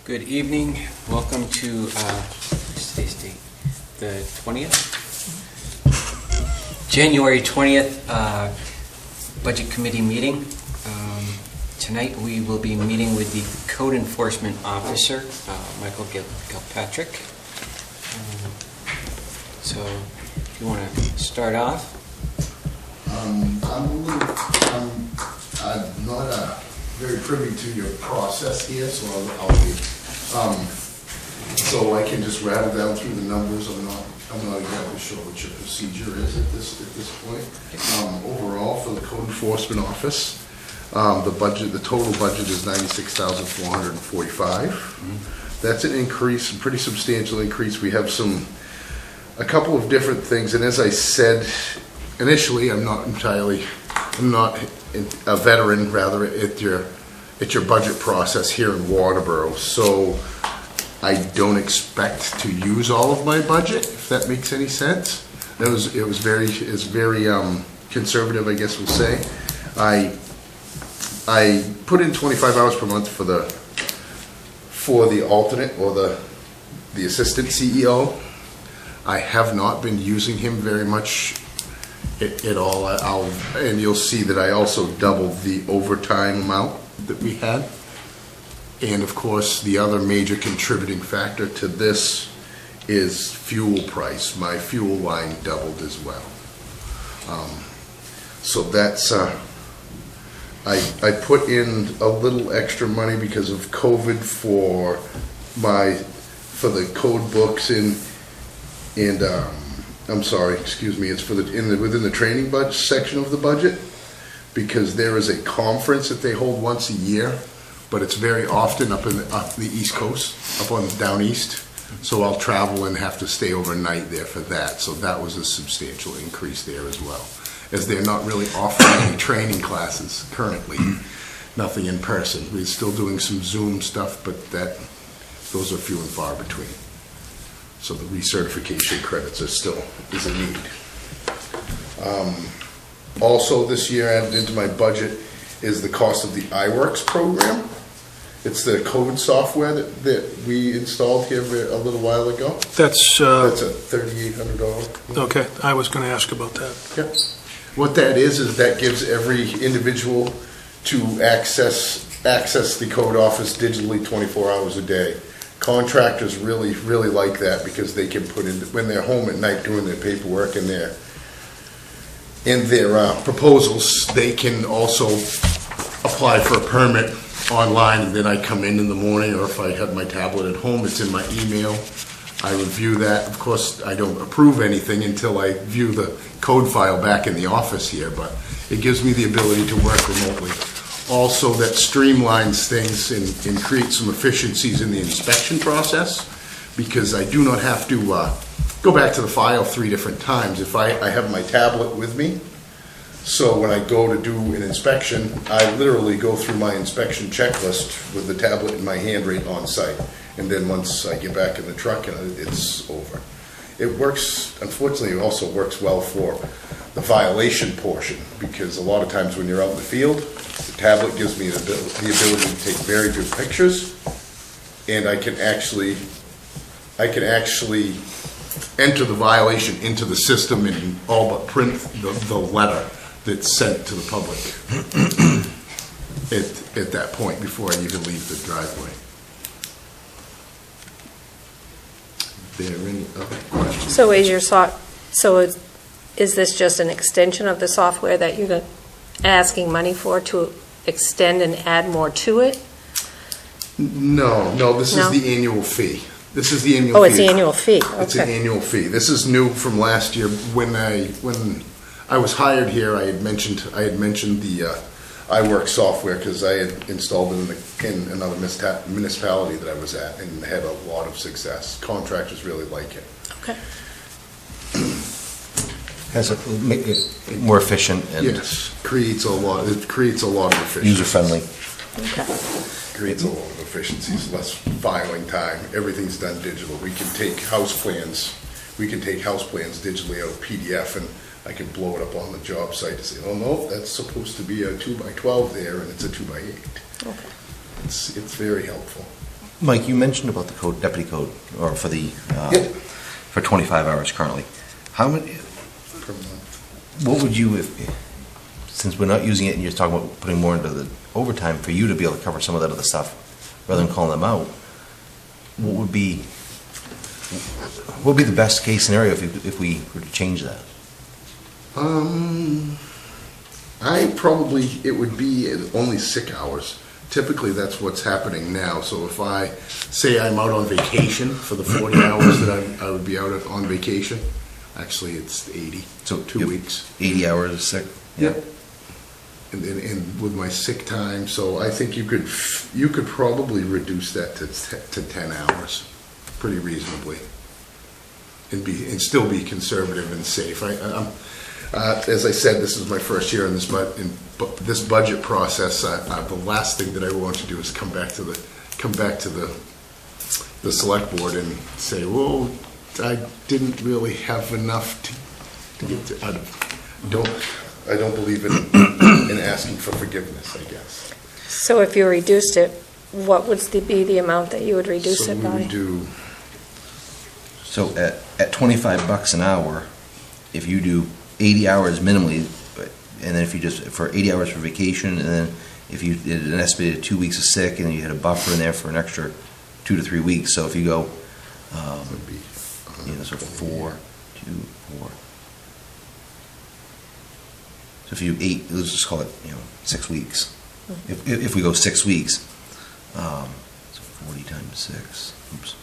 Good evening. Welcome to today's date, the 20th? January 20th Budget Committee meeting. Tonight we will be meeting with the Code Enforcement Officer, Michael Gilpatrick. So if you want to start off. I'm not very privy to your process here, so I'll be, so I can just rattle down through the numbers. I'm not exactly sure what your procedure is at this point. Overall, for the Code Enforcement Office, the total budget is $96,445. That's an increase, a pretty substantial increase. We have a couple of different things, and as I said initially, I'm not a veteran, rather, at your budget process here in Waterboro, so I don't expect to use all of my budget, if that makes any sense. It was very conservative, I guess we'll say. I put in 25 hours per month for the alternate or the assistant CEO. I have not been using him very much at all. And you'll see that I also doubled the overtime amount that we had. And of course, the other major contributing factor to this is fuel price. My fuel line doubled as well. So that's, I put in a little extra money because of COVID for the code books and I'm sorry, excuse me, it's within the training budget section of the budget, because there is a conference that they hold once a year, but it's very often up the East Coast, down east. So I'll travel and have to stay overnight there for that. So that was a substantial increase there as well, as they're not really offering any training classes currently, nothing in person. We're still doing some Zoom stuff, but those are few and far between. So the recertification credits is a need. Also this year added into my budget is the cost of the iWorks program. It's the code software that we installed here a little while ago. That's a $3,800. Okay, I was going to ask about that. Yeah. What that is that gives every individual to access the code office digitally 24 hours a day. Contractors really like that because they can put in, when they're home at night doing their paperwork and their proposals, they can also apply for a permit online, and then I come in the morning, or if I have my tablet at home, it's in my email. I review that. Of course, I don't approve anything until I view the code file back in the office here, but it gives me the ability to work remotely. Also, that streamlines things and creates some efficiencies in the inspection process, because I do not have to go back to the file 3 different times. If I have my tablet with me, so when I go to do an inspection, I literally go through my inspection checklist with the tablet in my hand right on site. And then once I get back in the truck, it's over. It works, unfortunately, it also works well for the violation portion, because a lot of times when you're out in the field, the tablet gives me the ability to take very good pictures, and I can actually enter the violation into the system and all but print the letter that's sent to the public at that point before I even leave the driveway. Are there any other questions? So is this just an extension of the software that you're asking money for to extend and add more to it? No, this is the annual fee. This is the annual fee. Oh, it's the annual fee. Okay. It's an annual fee. This is new from last year. When I was hired here, I had mentioned the iWorks software because I had installed it in another municipality that I was at and had a lot of success. Contractors really like it. Okay. Has it make it more efficient and yes, creates a lot of efficiency. user friendly. Okay. Creates a lot of efficiencies, less filing time. Everything's done digital. We can take house plans digitally out of PDF, and I can blow it up on the job site to say, oh no, that's supposed to be a 2x12 there, and it's a 2x8. Okay. It's very helpful. Mike, you mentioned about the code, deputy code, or for the, Yeah. for 25 hours currently. How many, Per month. what would you, if, since we're not using it and you're talking about putting more into the overtime for you to be able to cover some of that other stuff, rather than calling them out, what would be the best case scenario if we were to change that? It would be only sick hours. Typically, that's what's happening now. So if I say I'm out on vacation for the 40 hours that I would be out on vacation, actually it's 80, So 2 you- weeks. 80 hours of sick? Yep. And with my sick time, so I think you could probably reduce that to 10 hours, pretty reasonably, and still be conservative and safe. As I said, this is my first year in this budget process. The last thing that I want to do is come back to the select board and say, well, I didn't really have enough to get to. I don't believe in asking for forgiveness, I guess. So if you reduced it, what would be the amount that you would reduce it So we by? would do, So at $25 an hour, if you do 80 hours minimally, and then if you just, for 80 hours for vacation, and then if you did an estimated 2 weeks of sick, and then you had a buffer in there for an extra 2 to 3 weeks, so if you go, would be, so 4, 2, 4. So if you 8, let's just call it, 6 weeks. If we go 6 weeks, so 40 times 6, oops.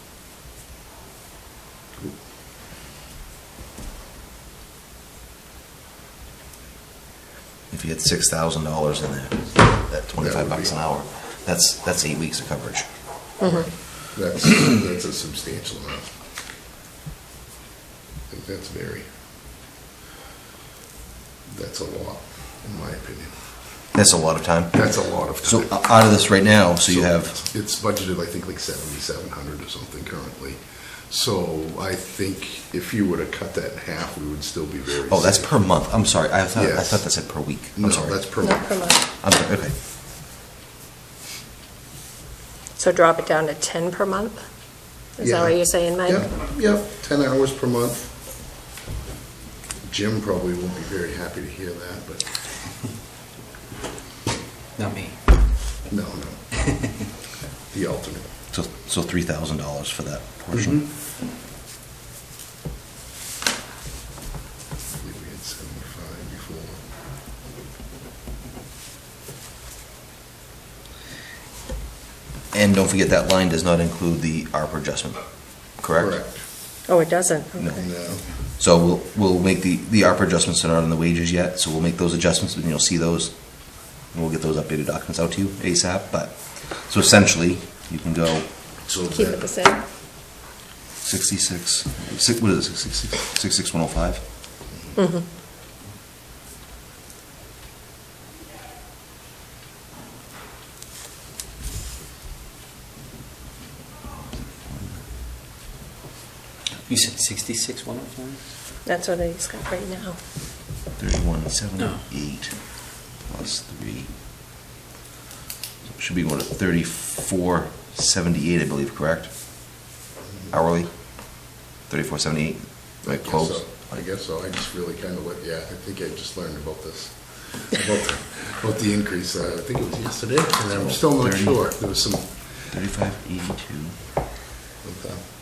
If you had $6,000 in there, at $25 an hour, that's 8 weeks of coverage. that's a substantial amount. I think that's a lot, in my opinion. That's a lot of time. That's a lot of So time. out of this right now, so you have, It's budgeted, I think, like 7,700 or something currently. So I think if you were to cut that in half, we would still be very. oh, that's safe. per month. I'm sorry. I Yes. thought that said per week. I'm No, sorry. that's per Not per month. month. I'm sorry, okay. So drop it down to 10 per month? Is that Yeah. what you're saying, Mike? Yep, 10 hours per month. Jim probably won't be very happy to hear that, but Not me. no. The alternate. So $3,000 for that portion. I believe we had 75 before. And don't forget that line does not include the ARPA adjustment, correct? Oh, it doesn't? No. Okay. No. So we'll make the ARPA adjustments that aren't on the wages yet, so we'll make those adjustments, and you'll see those. And we'll get those updated documents out to you ASAP, but, so essentially, you can go So Keep it the same? 66, what is it, 66,105? Mhm. You said 66, 105? That's what he's got right now. 3178 plus 3. So it should be going to 3478, I believe, correct? Hourly? 3478, right, close? I guess so. I just really kind of I think I just learned about this, about the increase. I think it was yesterday, and I'm still not 30. sure. There was some, 3582,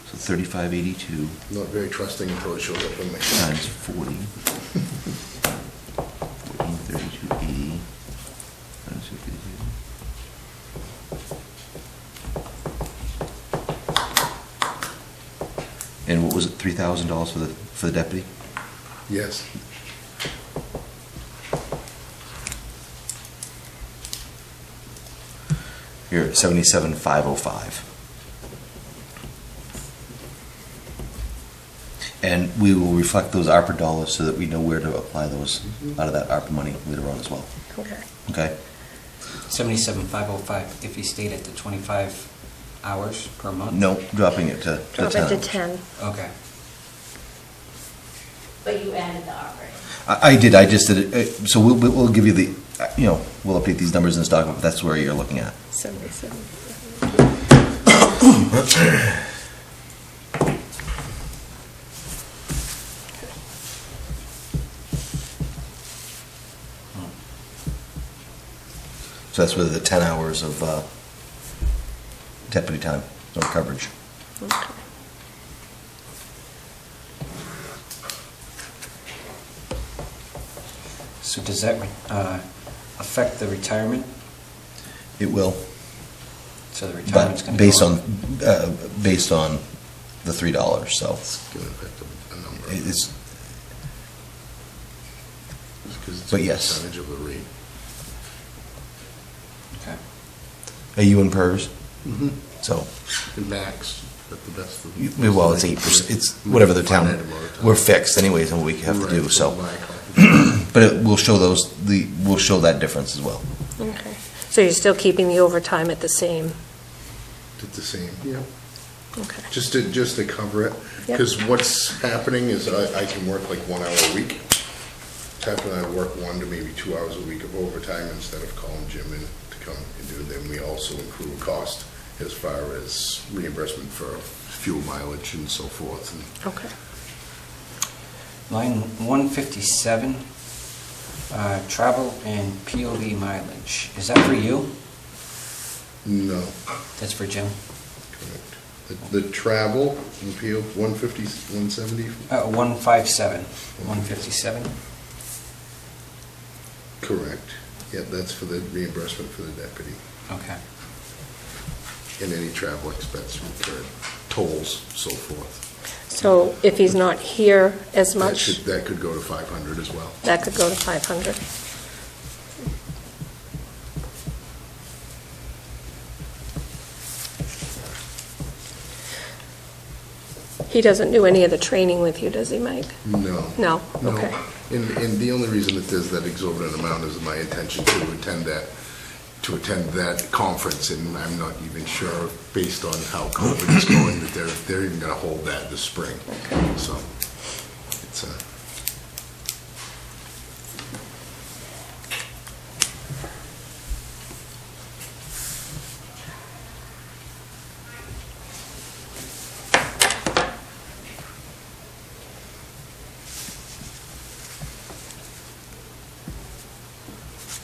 so 3582 not very trusting until it shows up in my. times 40. 143280 times 52. And what was it, $3,000 for the deputy? Yes. You're at 77,505. And we will reflect those ARPA dollars so that we know where to apply those out of that ARPA money later on as well. Okay. Okay? 77,505 if you stayed at the 25 hours per month? No, dropping it to 10. Drop it to 10. Okay. But you added the operating. I did, I just did it, so we'll give you the, we'll update these numbers in this document, but that's where you're looking at. 77. So that's with the 10 hours of deputy time, no coverage. Okay. So does that affect the retirement? It will, So the retirement's but going to go based on the $3, so It's going to affect a number. it's, Because it's but a yes. percentage of the rate. Okay. Are you in PERS? Mm-hmm. So, And max, at the best of. well, it's 8%, it's whatever the town, Finite amount of time. we're fixed anyways, and we have to Right, do, so. my contribution. But it will show we'll show that difference as well. Okay. So you're still keeping the overtime at the same? Did the same, yeah. Okay. Just to cover it. Yep. Because what's happening is I can work like 1 hour a week. It's happening I work 1 to maybe 2 hours a week of overtime instead of calling Jim in to come and do. Then we also accrue a cost as far as reimbursement for fuel mileage and so forth. And Okay. Line 157, travel and POV mileage. Is that for you? no, That's for Jim? correct. The travel, appeal, 150, 170? 157. 157? Correct. Yeah, that's for the reimbursement for the deputy. Okay. And any travel expense incurred, tolls, so forth. So if he's not here as much, That could go to 500 as well. that could go to 500? He doesn't do any of the training with you, does he, Mike? No. No? No. Okay. And the only reason that there's that exorbitant amount is my intention to attend that conference, and I'm not even sure, based on how COVID is going, that they're even gonna hold that this spring. So, it's a.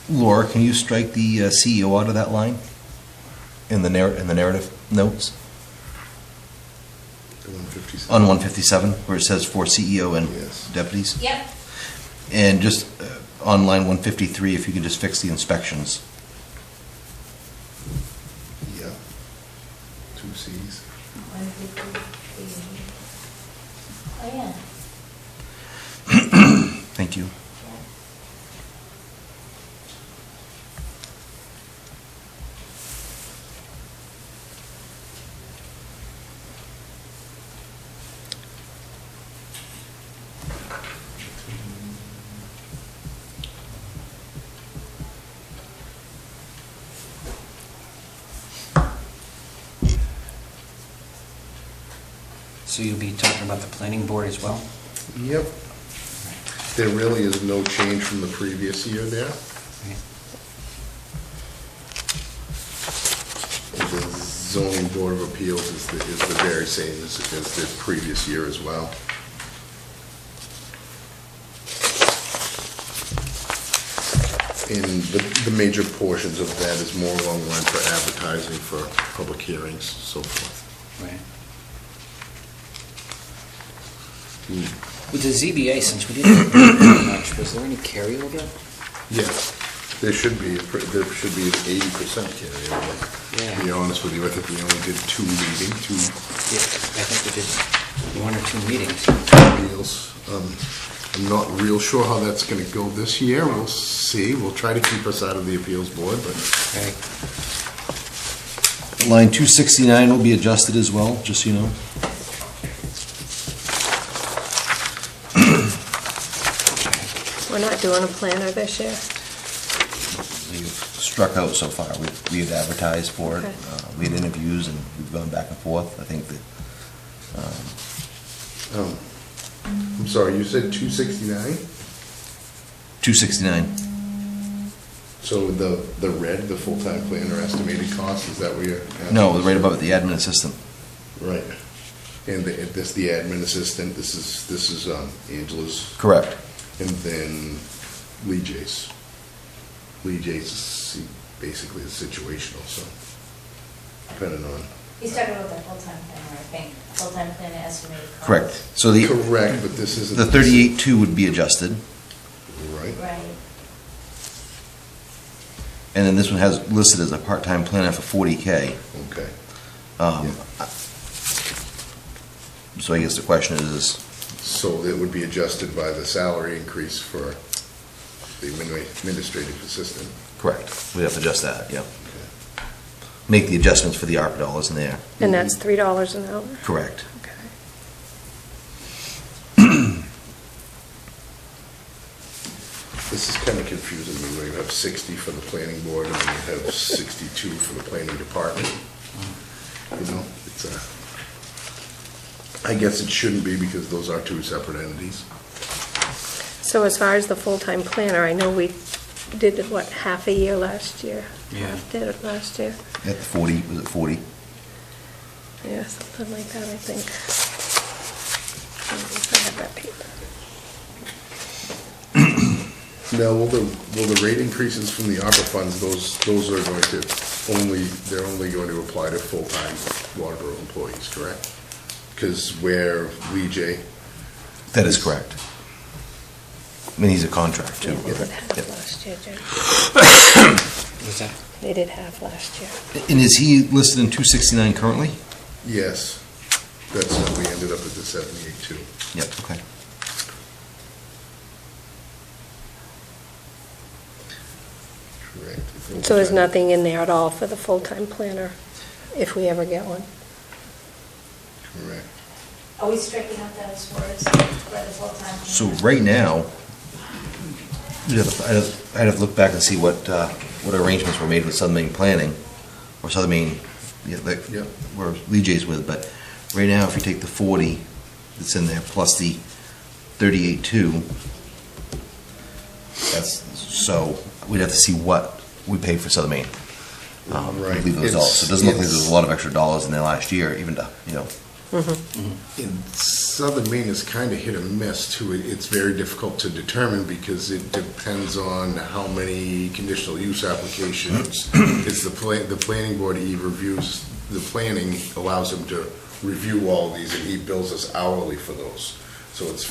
Laura, can you strike the CEO out of that line in the narrative notes The 157. on 157, where it says for CEO and Yes. deputies? Yep. And just on line 153, if you can just fix the inspections. Yeah. 2 Cs. Oh, yeah. Thank you. So you'll be talking about the planning board as well? Yep. There really is no change from the previous year there. Okay. The zoning board of appeals is the very same as the previous year as well. And the major portions of that is more along the line for advertising for public hearings, so forth. Right. With the ZBA, since we didn't do much, was there any carryover? Yeah, there should be 80% carryover. Yeah. To be honest with you, I think we only did 2 meetings, 2 Yeah, I think we did 1 or 2 meetings. deals. I'm not real sure how that's going to go this year. We'll see. We'll try to keep us out of the appeals board, but Okay. Line 269 will be adjusted as well, just so you know. We're not doing a planner this year? We've struck out so far. We had advertised for it. Okay. We had interviews, and we've gone back and forth. I think that, I'm sorry, you said 269? 269. So the red, the full-time planner estimated cost, is that what you're? No, right above it, the admin assistant. Right. And this, the admin assistant, this is Angela's, Correct. and then Lee J's. Lee J's basically is situational, so depending on. He's talking about the full-time planner, I think. Full-time planner estimated cost. Correct. So the Correct, but this isn't. the 38.2 would be adjusted, Right. Right. and then this one has listed as a part-time planner for 40K. Okay. So I guess the question is, So it would be adjusted by the salary increase for the administrative assistant. correct, we'd have to adjust that, yeah. Make the adjustments for the ARPA dollars in there. And that's $3 an hour? Correct. Okay. This is kind of confusing me, where you have 60 for the planning board, and then you have 62 for the planning department. You know, it's I guess it shouldn't be, because those are two separate entities. So as far as the full-time planner, I know we did, what, half a year last year? Yeah. Half did it last year. At the 40, was it 40? Yeah, something like that, I think. If I have that paper. Now, will the rate increases from the ARPA funds, those are going to they're only going to apply to full-time Waterboro employees, correct? Because where Lee J. That is correct. I mean, he's a contract, too. Yeah, they did half Yep. last year, Jim. Was that? They did half last year. And is he listed in 269 currently? Yes, that's how we ended up at the 78.2. Yep, okay. Correct. So there's nothing in there at all for the full-time planner, if we ever get one? Correct. Are we striking out those words for the full-time? So right now, I'd have to look back and see what arrangements were made with Southern Maine Planning, or Southern Maine, Yep. where Lee J's with, but right now, if you take the 40 that's in there, plus the 38.2, so we'd have to see what we paid for Southern Maine. Right. Leave those dollars. So it doesn't look like It's- there's a lot of extra dollars in there last year, even to, In Southern Maine is kind of hit or miss too. It's very difficult to determine, because it depends on how many conditional use applications. It's the planning board, he reviews, the planning allows him to review all these, and he bills us hourly for those. So it's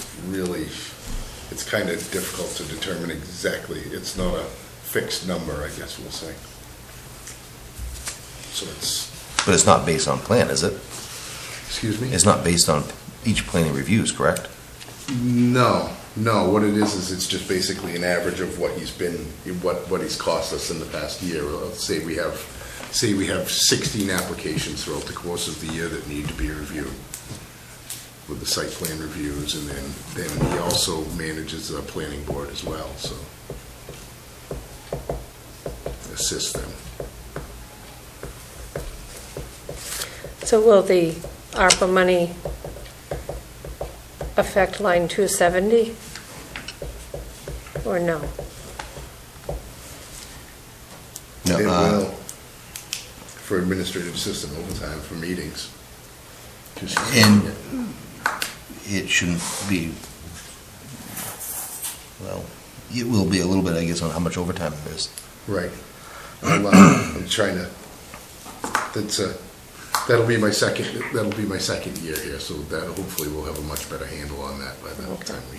kind of difficult to determine exactly. It's not a fixed number, I guess we'll say. So but it's not based on plan, is it? excuse me? It's not based on each planning reviews, correct? No, what it is it's just basically an average of what what he's cost us in the past year. Let's say we have 16 applications throughout the course of the year that need to be reviewed with the site plan reviews, and then he also manages the planning board as well, so assist them. So will the ARPA money affect line 270? Or no? No, It will, for administrative assistant overtime for meetings. And it shouldn't be, well, it will be a little bit, I guess, on how much overtime there is. Right. I'm trying to, that'll be my second year here, so that hopefully we'll have a much better handle on that by the time we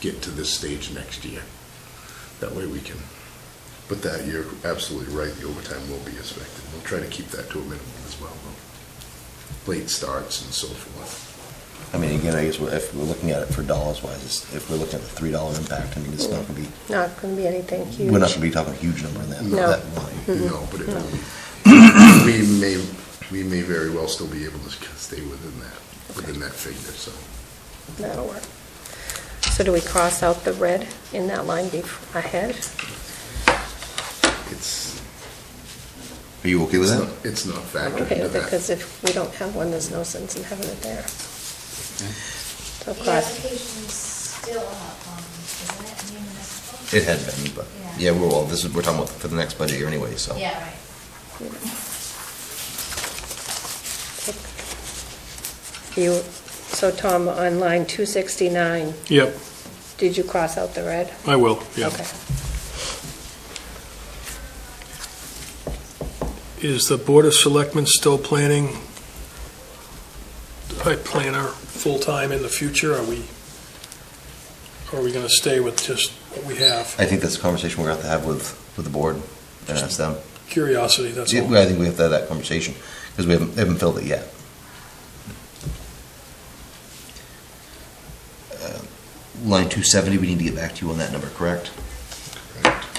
get to this stage next year. That way we can, but that, you're absolutely right, the overtime will be affected. We'll try to keep that to a minimum as well, though. Late starts and so forth. I mean, again, I guess if we're looking at it for dollars wise, if we're looking at the $3 impact, I mean, it's not going to be, Not going to be anything huge? we're not going to be talking a huge number in that No. that line. No, but it will be. We may very well still be able to stay within that figure, so. That'll work. So do we cross out the red in that line ahead? Are you okay with that? It's not I'm factored okay into with it, that. because if we don't have one, there's no sense in having it there. So The cross, applications still up, isn't it, municipal? It had been, but, Yeah. yeah, we're talking about for the next budget year anyway, so. Yeah, right. So Tom, on line 269, Yep, did you cross out the red? I will, yeah. Okay. Is the Board of Selectmen still planning a planner full-time in the future? Are we going to stay with just what we have? I think that's a conversation we're going to have with the board and ask them. Curiosity, that's Yeah, all. well, I think we have to have that conversation, because we haven't filled it yet. Line 270, we need to get back to you on that number, correct?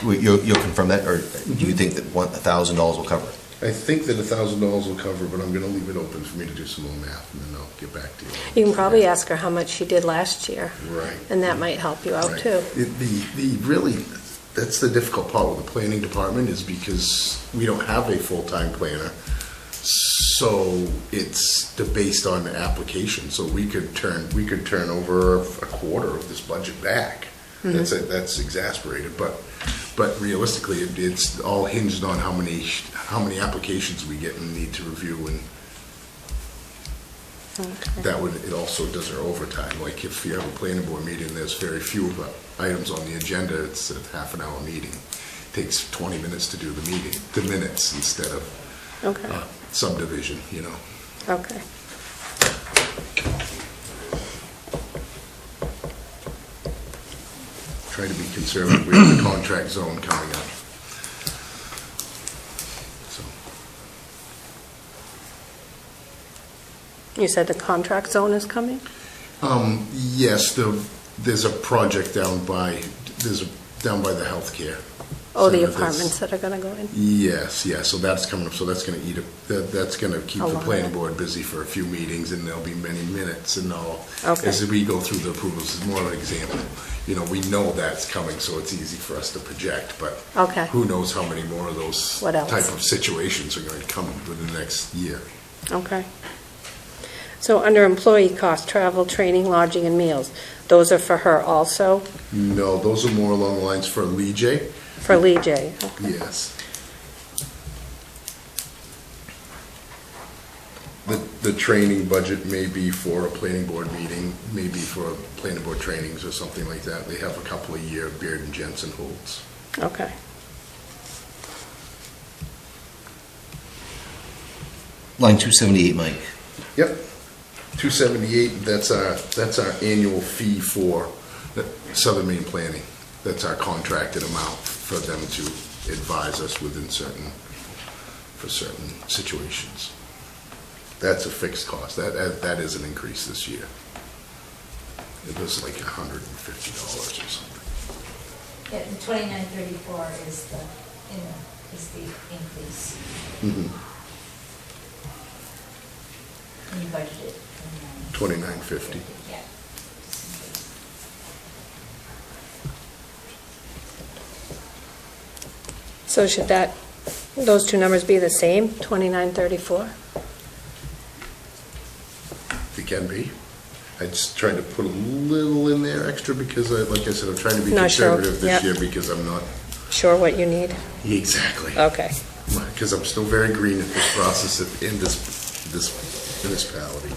You'll confirm that, or do you think that $1,000 will cover it? I think that $1,000 will cover, but I'm gonna leave it open for me to do some more math, and then I'll get back to you. You can probably ask her how much she did last year, Right. and that might help you out Right. too. That's the difficult part with the planning department, is because we don't have a full-time planner. So it's based on the application, so we could turn over a quarter of this budget back. That's exasperated, but realistically, it's all hinged on how many applications we get and need to review, and it also does our overtime. Like if you have a planning board meeting, there's very few items on the agenda, it's a half an hour meeting. It takes 20 minutes to do the minutes instead of Okay, subdivision, okay. Try to be conservative. We have the contract zone coming up. So, You said the contract zone is coming? yes, there's a project down by the healthcare. Oh, the center that's- apartments that are going to go in? Yes, so that's coming up, so that's gonna that's gonna keep A the lot. planning board busy for a few meetings, and there'll be many minutes and all. Okay. As we go through the approvals, it's more of an example. We know that's coming, so it's easy for us to project, but Okay. who knows how many more of those What else? type of situations are going to come within the next year. Okay. So under employee cost, travel, training, lodging, and meals, those are for her also, No, those are more along the lines for Lee J. for Lee J? Yes. The training budget may be for a planning board meeting, maybe for planning board trainings or something like that. They have a couple of year Beard and Jensen holds. Okay. Line 278, Mike. Yep. 278, that's our annual fee for the Southern Maine Planning. That's our contracted amount for them to advise us within certain situations. That's a fixed cost. That is an increase this year. It was like $150 or something. Yeah, the 2934 is the increase. Mm-hmm. And you budgeted $29.50. Yeah. So should those two numbers be the same, 2934? It can be. I just tried to put a little in there extra because, like I said, I'm trying to be Not sure. conservative this Yep. year because I'm not. Sure what you need? Exactly. Okay. Because I'm still very green at this process in this municipality.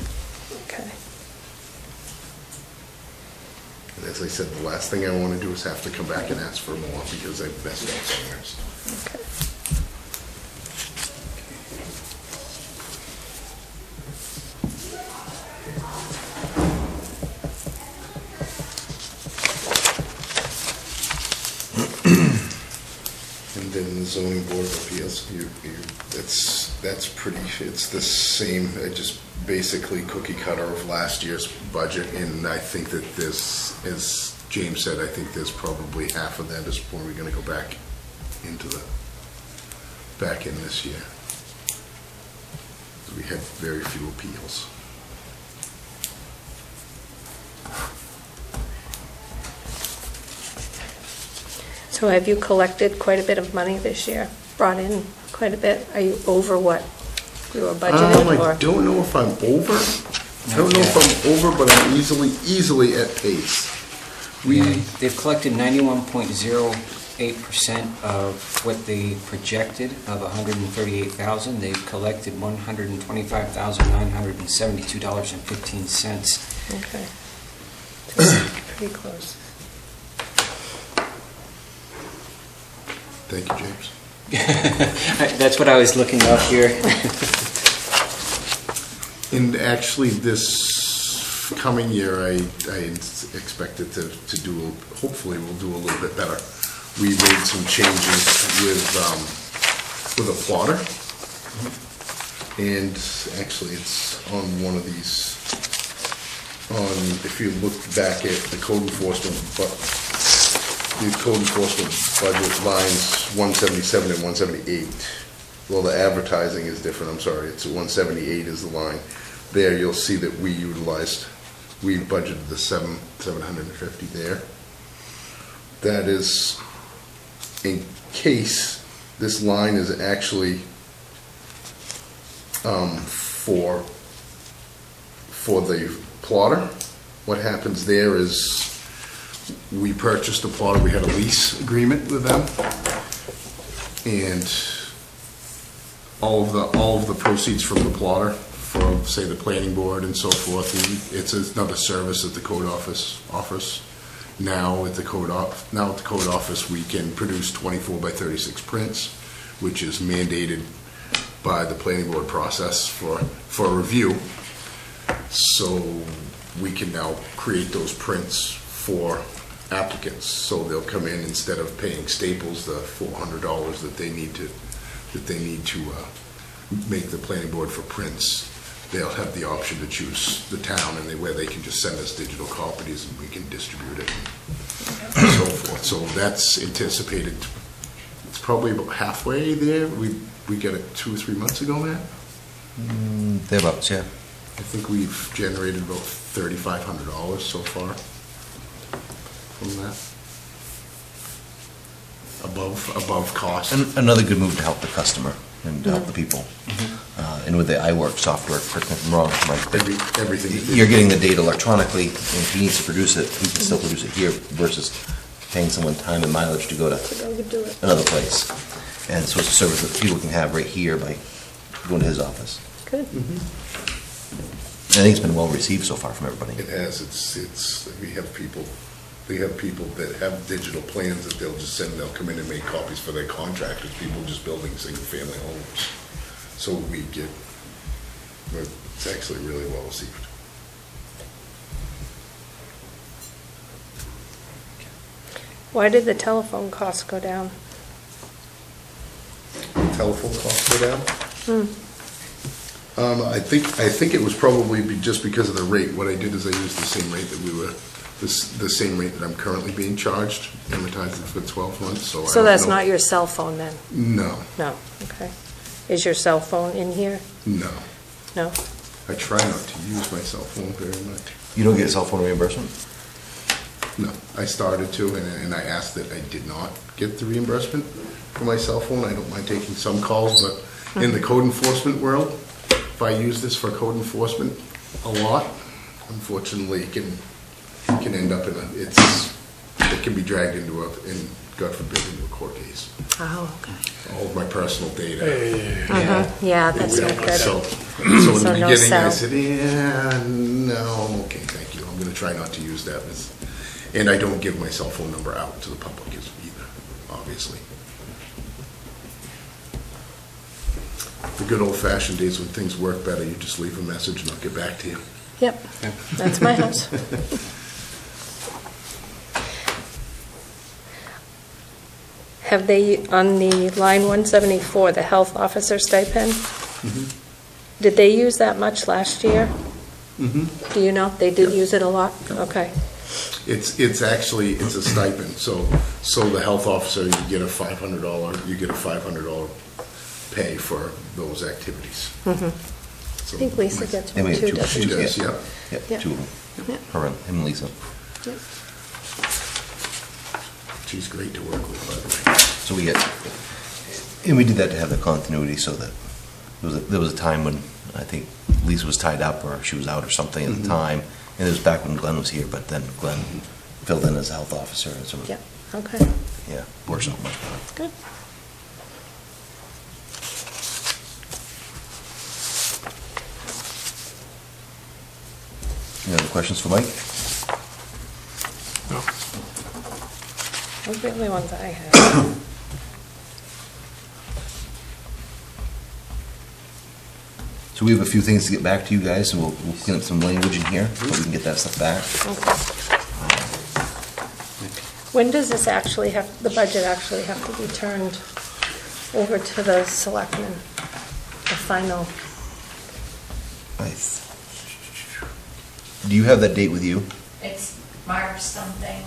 Okay. And as I said, the last thing I want to do is have to come back and ask for more because I've messed up somewhere. Okay. And then the zoning board of appeals, that's pretty, it's the same, just basically cookie cutter of last year's budget. And I think that this, as James said, I think there's probably half of that is where we're gonna go back in this year. We had very few appeals. So have you collected quite a bit of money this year? Brought in quite a bit? Are you over what you were budgeted, I or? don't know if I'm over. I don't know if I'm over, but I'm easily at pace. They've collected 91.08% of what they projected of $138,000. They've collected $125,972.15. Okay. So pretty close. Thank you, James. That's what I was looking up here. And actually, this coming year, I expect it to do, hopefully we'll do a little bit better. We made some changes with a plotter. And actually, it's on one of these, if you look back at the code enforcement, the code enforcement budget lines 177 and 178. Well, the advertising is different, I'm sorry, it's 178 is the line. There, you'll see that we budgeted the 750 there. That is in case this line is actually for the plotter. What happens there is we purchased a plotter, we had a lease agreement with them, and all of the proceeds from the plotter, for say the planning board and so forth, it's another service that the code office offers. Now at the code office, we can produce 24 by 36 prints, which is mandated by the planning board process for review. So we can now create those prints for applicants. So they'll come in, instead of paying Staples the $400 that they need to make the planning board for prints, they'll have the option to choose the town, and where they can just send us digital copies and we can distribute it and so forth. So that's anticipated. It's probably about halfway there. We got it 2 or 3 months ago, Matt. Thereabouts, yeah. I think we've generated about $3,500 so far from that. Above cost. And another good move to help the customer and to help the people. And with the iWork software, correct me if I'm wrong, Mike, but Everything. you're getting the data electronically, and if he needs to produce it, he can still produce it here versus paying someone time and mileage to go to Do it. another place. And so it's a service that people can have right here by going to his office. Good. And I think it's been well received so far from everybody. It has. We have people that have digital plans that they'll just send. They'll come in and make copies for their contractors. People just building single-family homes. So it's actually really well received. Why did the telephone costs go down? Telephone costs go down. I think it was probably just because of the rate. What I did is I used the same rate that the same rate that I'm currently being charged, amortized for 12 months. So That's not your cell phone then? No. No, okay. Is your cell phone in here? No. No? I try not to use my cell phone very much. You don't get cell phone reimbursement? No, I started to, and I asked that I did not get the reimbursement for my cell phone. I don't mind taking some calls, but in the code enforcement world, if I use this for code enforcement a lot, unfortunately, it can end up it can be dragged into God forbid, into a court case. Oh, okay. All of my personal data. Yeah, that's not good. So in the So no beginning, I cell. said, yeah, no, I'm okay, thank you. I'm going to try not to use that. And I don't give my cell phone number out to the public either, obviously. The good old-fashioned days when things work better, you just leave a message and I'll get back to you. Yep, that's my house. Have they, on the line 174, the health officer stipend, did they use that much last year? Do you know? They did use it a lot? Okay. It's actually a stipend. So the health officer, you get a $500 pay for those activities. I think Lisa gets Yeah, one we have too, two. doesn't She she? does, yeah. Yeah, Yeah. 2 of them. Yeah. Her and him and Lisa. Yep. She's great to work with, by the way. So we did that to have the continuity so that there was a time when I think Lisa was tied up or she was out or something at the time. And it was back when Glenn was here, but then Glenn filled in as a health officer, and so, Yep, okay, yeah, works out much better. good. Any other questions for Mike? No. Those are the only ones I have. So we have a few things to get back to you guys, and we'll clean up some language in here, but we can get that stuff back. Okay. When does this actually have, the budget actually have to be turned over to the selectmen? The final, Do you have that date with you? It's March something,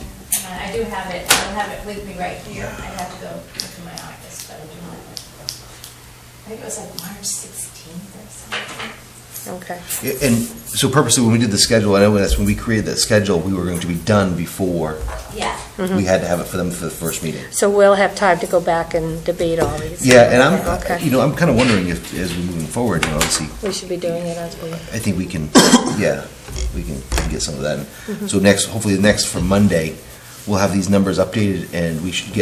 and I do have it, I don't have it with me right here. I'd have to go into my office, but I do have it. I think it was like March 16th or something. okay. Yeah, and so purposely, when we did the schedule, I know that's when we created that schedule, we were going to be done before Yeah. we had to have it for them for the first meeting. So we'll have time to go back and debate all these? Yeah, and Okay. I'm kind of wondering if, as we're moving forward, obviously, We should be doing it as we, I think we can, yeah, we can get some of that. So hopefully from Monday, we'll have these numbers updated, and we should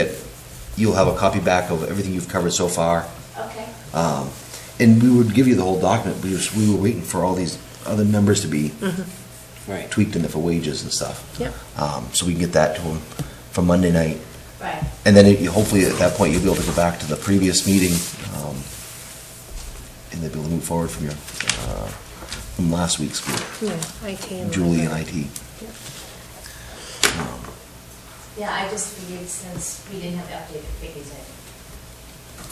you'll have a copy back of everything you've covered so far. Okay. And we would give you the whole document, we were waiting for all these other numbers to be Right. tweaked in it for wages and stuff. Yep. So we can get that to them for Monday night. Right. And then hopefully at that point, you'll be able to go back to the previous meeting, and they'll be able to move forward from last week's group, yeah, IT and. Julie and IT. Yep. Yeah, I just figured since we didn't have the updated figures,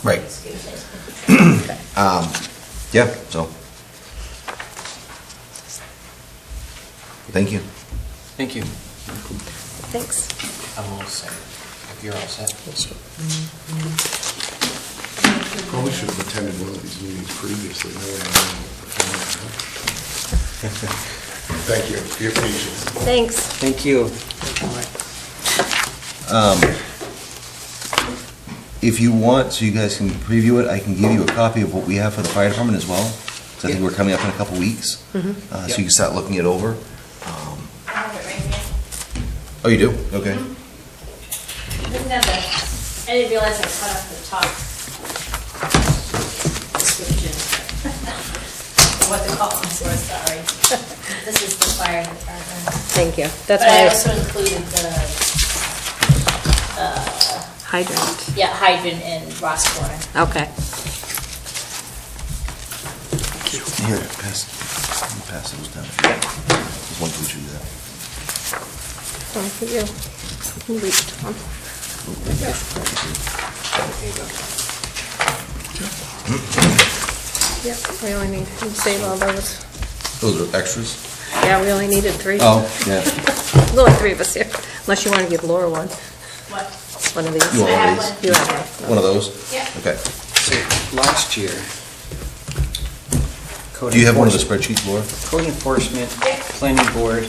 Right. excuse it. Okay. Yeah, so. Thank you. Thank you. Thanks. I'm all set. If you're all set. Probably should have attended one of these meetings previously. Thank you for your patience. Thanks. Thank you. If you want, so you guys can preview it, I can give you a copy of what we have for the fire department as well. So I think we're coming up in a couple weeks. So you can start looking it over. I have it right here. Oh, you do? Okay. I didn't realize I cut off the top description. What the columns were, sorry. This is the fire department. Thank you. That's But I why also included the, hydrant. yeah, hydrant and Ross Corner. Okay. Here, pass those down. There's one for each of you there. One for you. You reached one. Yep, we only need, you save all those. Those are extras? Yeah, we only needed 3. Oh, yeah. There's only 3 of us here, unless you want to give Laura one. What? One of these. You want I have one of one. these? You have one. One of those? Yeah. Okay. So last year. code Do you have one of the enforcement- spreadsheets, Laura? Code enforcement, Yeah. planning board,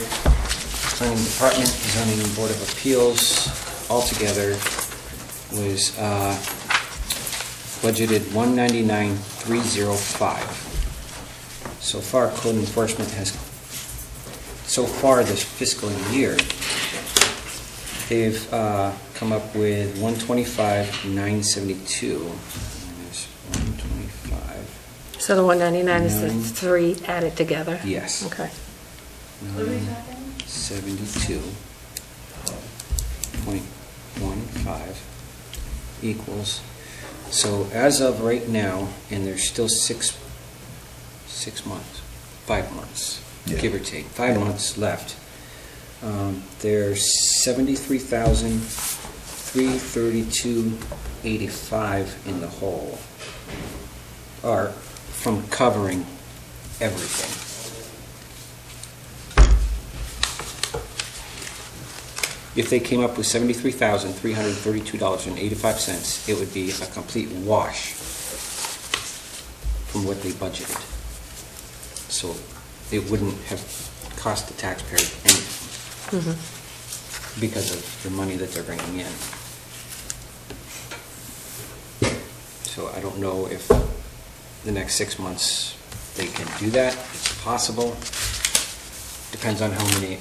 planning department, zoning board of appeals, altogether was budgeted $199,305. So far, code enforcement has, so far this fiscal year, they've come up with $125,972. Minus 125. So the 199 is the Nine. 3 added together? Yes. Okay. What are we talking? 72.15 equals, so as of right now, and there's still 6 months, 5 months, Yeah. give or take, 5 months left. There's 73,332.85 in the hole, or from covering everything. If they came up with $73,332.85, it would be a complete wash from what they budgeted. So it wouldn't have cost the taxpayer anything because of the money that they're bringing in. So I don't know if the next 6 months they can do that. It's possible. Depends on how many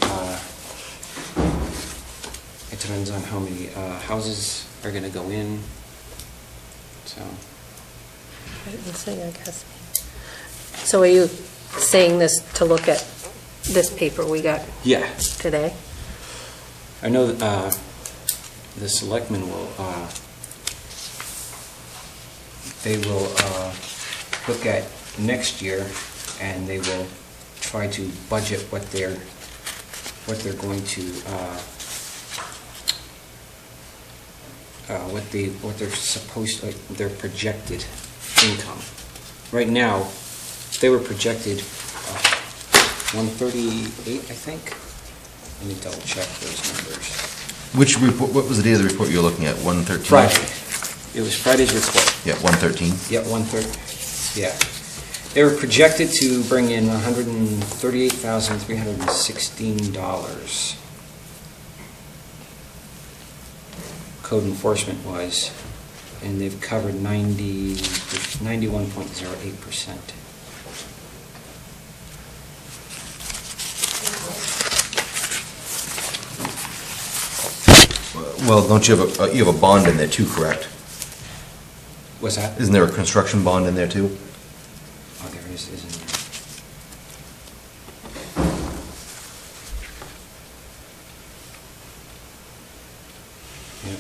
depends on how many houses are going to go in, so. Wait and see, I guess. So are you saying this to look at this paper we got Yeah, today? I know that the selectmen will, they will look at next year, and they will try to budget what they're going to, what they're supposed, their projected income. Right now, they were projected 138, I think. Let me double check those numbers. Which report, what was the date of the report you were looking at, 113? Friday. It was Friday's report. Yeah, 113. Yeah, 130, yeah. They were projected to bring in $138,316. Code enforcement was, and they've covered 91.08%. Well, don't you have you have a bond in there too, correct? What's that? Isn't there a construction bond in there too? Oh, there is, isn't there? Yeah.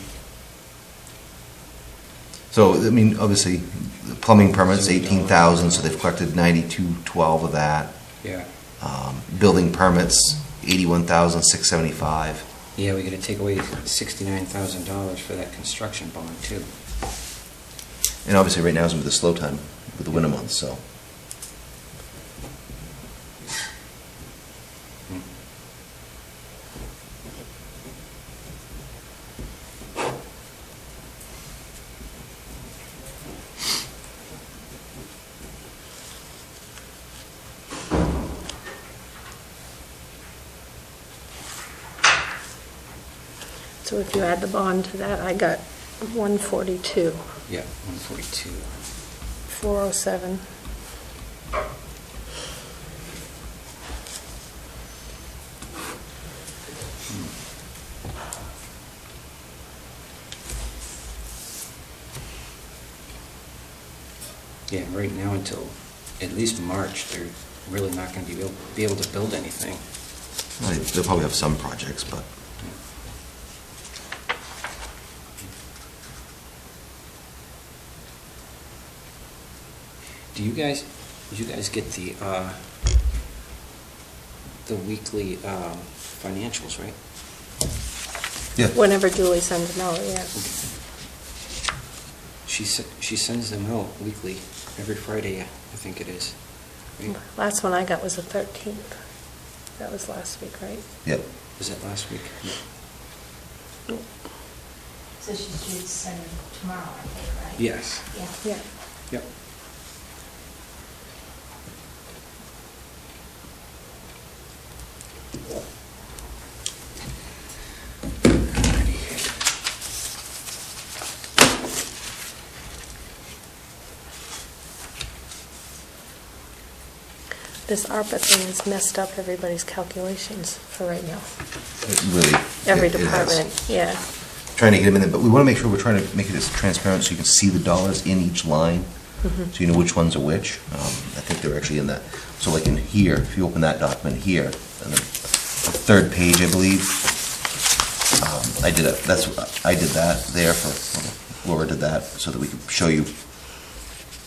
So, I mean, obviously, the plumbing permits, 18,000, so they've collected 9212 of that. Yeah. Building permits, 81,675. Yeah, we gotta take away $69,000 for that construction bond too. And obviously, right now is with the slow time, with the winter months, so. Hmm. So if you add the bond to that, I got 142, Yeah, 142. 407. Yeah, right now until at least March, they're really not gonna be able to build anything. Well, they'll probably have some projects, but. Did you guys get the weekly financials, right? Yeah. Whenever Julie sends them out, yeah. She sends them out weekly, every Friday, I think it is. Right? Last one I got was the 13th. That was last week, right? Yep. Was that last week? So she's due to send them tomorrow, I think, right? Yes. Yeah. Yeah. Yep. This ARPA thing has messed up everybody's calculations for right now. It really. Every it has. department, yeah. Trying to get them in there, but we want to make sure we're trying to make it as transparent so you can see the dollars in each line, so you know which ones are which. I think they're actually in that. So like in here, if you open that document here, and the third page, I believe, I did that there for, Laura did that, so that we could show you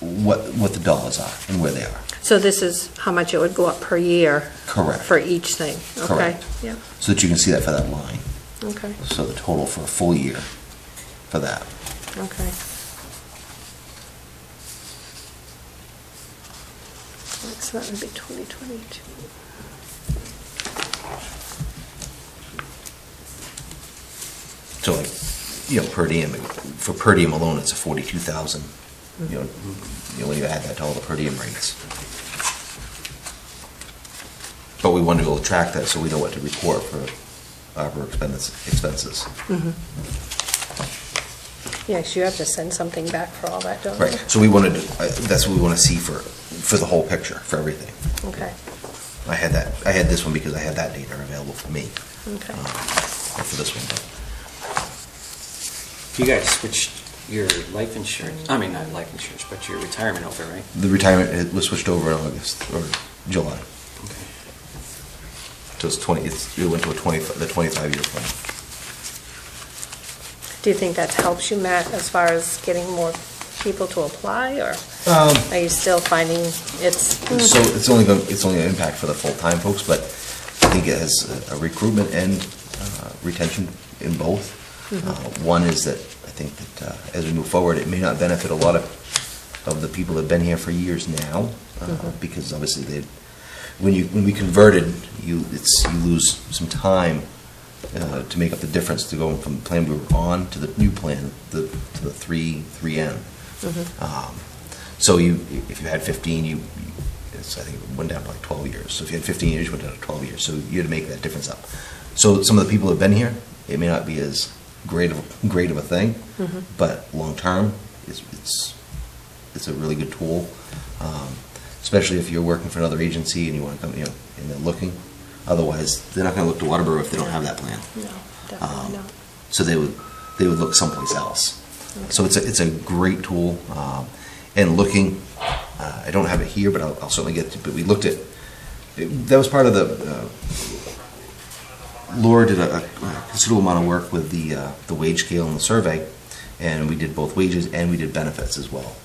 what the dollars are and where they are. So this is how much it would go up per year? Correct. For each thing? Okay. Correct. Yeah, So that you can see that for that line. okay, So the total for a full year for that. okay. So that would be 2022. So like, per diem, for per diem alone, it's a 42,000. When you add that to all the per diem rates. But we want to be able to track that so we know what to report for our expenses. Yeah, 'cause you have to send something back for all that, don't you? Right, so we wanted, that's what we want to see for the whole picture, for everything. Okay, I had this one because I had that data available for me, okay. or for this one. You guys switched your life insurance, I mean, not life insurance, but your retirement over, right? The retirement it was switched over in August or July. Okay. So it went to the 25-year plan. Do you think that helps you, Matt, as far as getting more people to apply, or are you still finding it's? So it's only an impact for the full-time folks, but I think it has a recruitment and retention in both. One is that I think that as we move forward, it may not benefit a lot of the people that have been here for years now, because obviously when we converted, you lose some time to make up the difference to go from the plan we were on to the new plan, to the 3N. So if you had 15, I think it went down to like 12 years. So if you had 15 years, you went down to 12 years. So you had to make that difference up. So some of the people that have been here, it may not be as great of a thing, but long term, it's a really good tool. Especially if you're working for another agency and you want to come, and they're looking. Otherwise, they're not going to look to Waterboro if they don't have that plan. No, definitely not. So they would look someplace else. Okay. So it's a great tool. And looking, I don't have it here, but I'll certainly get to. But we looked at that was part of the. Laura did a considerable amount of work with the wage scale and the survey, and we did both wages and we did benefits as well.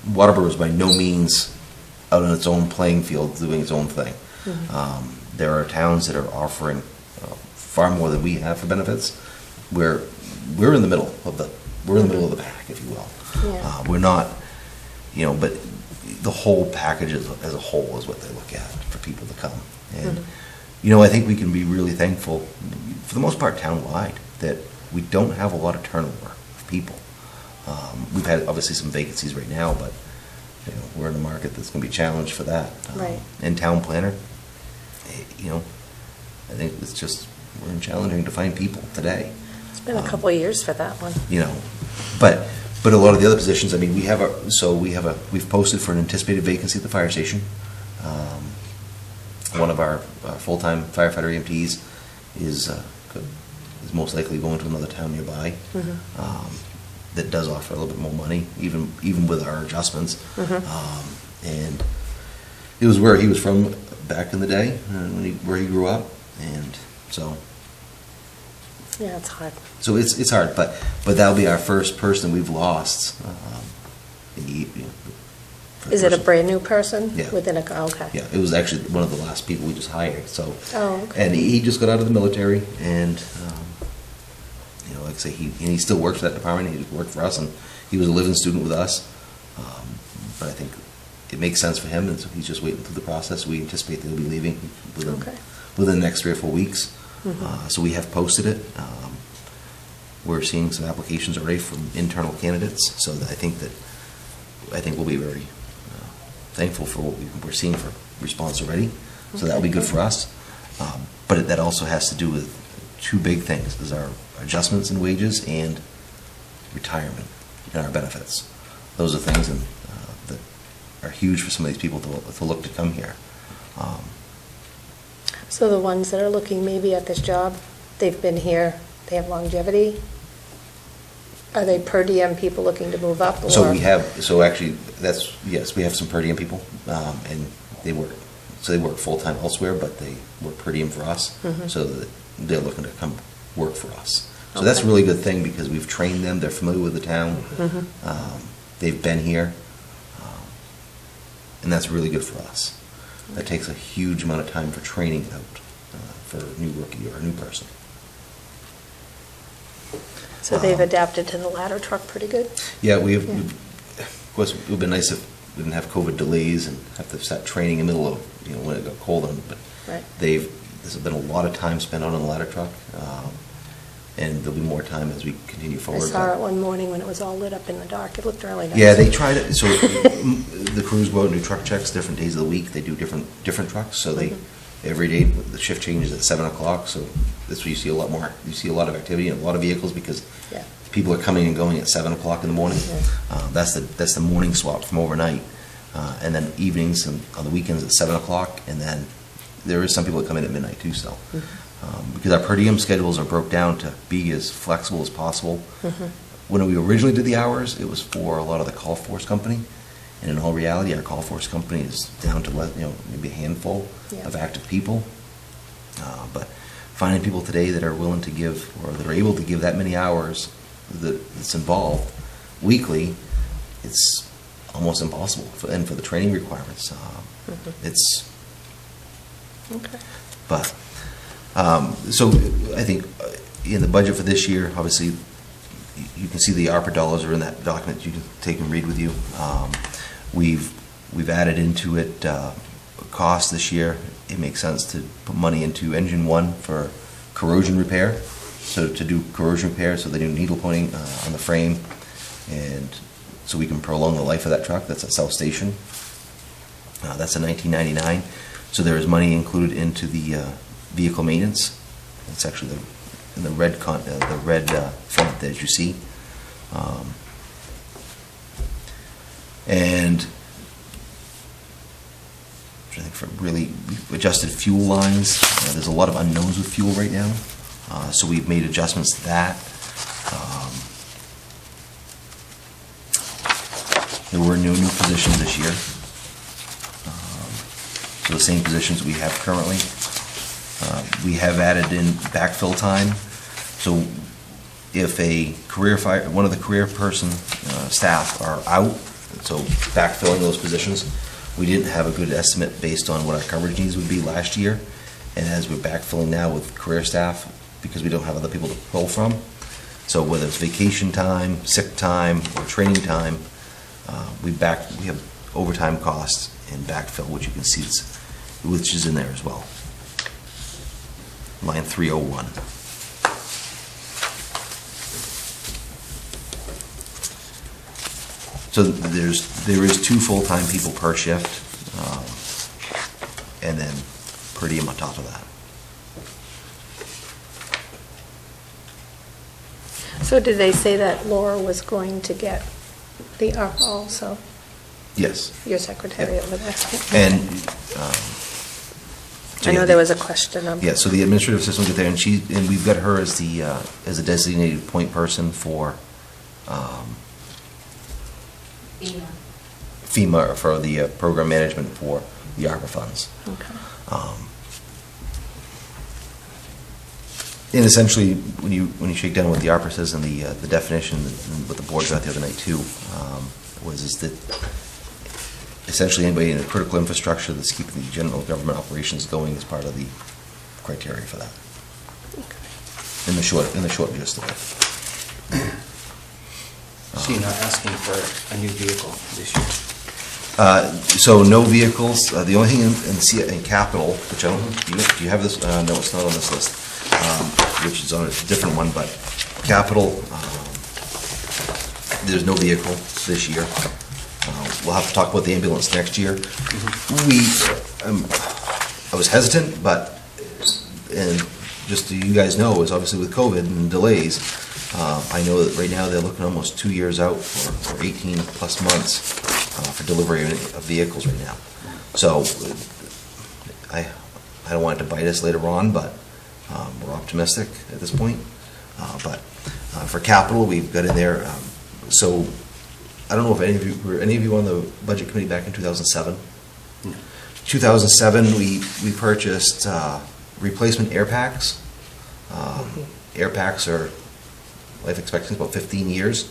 Waterboro is by no means out on its own playing field doing its own thing. There are towns that are offering far more than we have for benefits. We're in the middle of the pack, if you will. Yeah. We're not, but the whole package as a whole is what they look at for people to come. And I think we can be really thankful, for the most part, town-wide, that we don't have a lot of turnover of people. We've had obviously some vacancies right now, but we're in a market that's going to be challenged for that. Right. And town planner, I think it's just we're challenging to find people today. It's been a couple of years for that one. But a lot of the other positions, I mean, we've posted for an anticipated vacancy at the fire station. One of our full-time firefighter EMTs is most likely going to another town nearby. That does offer a little bit more money, even with our adjustments. And it was where he was from back in the day, where he grew up, and so. Yeah, it's hard. So it's hard, but that'll be our first person we've lost. Is it a brand new person? Yeah. Okay. Yeah, it was actually one of the last people we just hired. So. Oh, okay. And he just got out of the military, and like I say, he still works for that department. He worked for us, and he was a living student with us. But I think it makes sense for him, and so he's just waiting through the process. We anticipate that he'll be leaving within the next 3 or 4 weeks. So we have posted it. We're seeing some applications already from internal candidates. So I think we'll be very thankful for what we're seeing for response already. So that'll be good for us. But that also has to do with 2 big things: is our adjustments in wages and retirement and our benefits. Those are things that are huge for some of these people to look to come here. So the ones that are looking maybe at this job, they've been here, they have longevity? Are they per diem people looking to move up? So actually, yes, we have some per diem people, and they work full-time elsewhere, but they work per diem for us, so that they're looking to come work for us. So that's a really good thing, because we've trained them, they're familiar with the town, they've been here, and that's really good for us. That takes a huge amount of time for training out for a new rookie or a new person. So they've adapted to the ladder truck pretty good? Yeah, of course, it would be nice if we didn't have COVID delays and have to start training in the middle of, when it got cold, but right. There's been a lot of time spent out on the ladder truck, and there'll be more time as we continue I forward. saw it one morning when it was all lit up in the dark. It looked really nice. Yeah, they tried it. So the crews go out and do truck checks different days of the week. They do different trucks. So every day the shift changes at 7 o'clock. So that's where you see a lot more. You see a lot of activity and a lot of vehicles, because people are coming and going at 7 o'clock in the morning. Yeah. That's the morning swap from overnight, and then evenings and on the weekends at 7 o'clock, and then there is some people that come in at midnight too. So Because our per diem schedules are broke down to be as flexible as possible. Mhm. When we originally did the hours, it was for a lot of the call force company. And in all reality, our call force company is down to maybe a handful Yeah. of active people. But finding people today that are willing to give, or that are able to give that many hours that's involved weekly, it's almost impossible. And for the training requirements, it's. Okay. But so I think in the budget for this year, obviously, you can see the ARPA dollars are in that document. You can take and read with you. We've added into it cost this year. It makes sense to put money into engine 1 for corrosion repair. So to do corrosion repair, so they do needle pointing on the frame, and so we can prolong the life of that truck. That's at South Station. That's in 1999. So there is money included into the vehicle maintenance. It's actually in the red font that you see. And I think for really we've adjusted fuel lines. There's a lot of unknowns with fuel right now, so we've made adjustments to that. There were no new positions this year, so the same positions we have currently. We have added in backfill time, so if one of the career person staff are out, so backfilling those positions, we didn't have a good estimate based on what our coverage needs would be last year, and as we're backfilling now with career staff, because we don't have other people to pull from, so whether it's vacation time, sick time, or training time, we have overtime costs and backfill, which you can see which is in there as well. Line 301. So there is 2 full-time people per shift, and then per diem on top of that. So did they say that Laura was going to get the ARPA also? Yes. Your secretary Yep. over there? And so I know yeah, there was a question of. Yeah, so the administrative assistant will get there, and we've got her as as a designated point person for FEMA for the program management for the ARPA funds. Okay. And essentially, when you shake down what the ARPA says and the definition, and what the board got the other night too, is that essentially anybody in a critical infrastructure that's keeping the general government operations going is part of the criteria for that. Okay. In the short gist of it. So you're not asking for a new vehicle this year? So no vehicles. The only thing in capital, which I don't, do you have this? No, it's not on this list. Which is on a different one, but capital, there's no vehicle this year. We'll have to talk about the ambulance next year. I was hesitant, but, and just so you guys know, is obviously with COVID and delays, I know that right now they're looking almost 2 years out or 18 plus months for delivery of vehicles right now. So I don't want it to bite us later on, but we're optimistic at this point. But for capital, we've got in there. So I don't know if were any of you on the budget committee back in 2007? No. 2007, we purchased replacement air packs. Air packs are life expectancy about 15 years.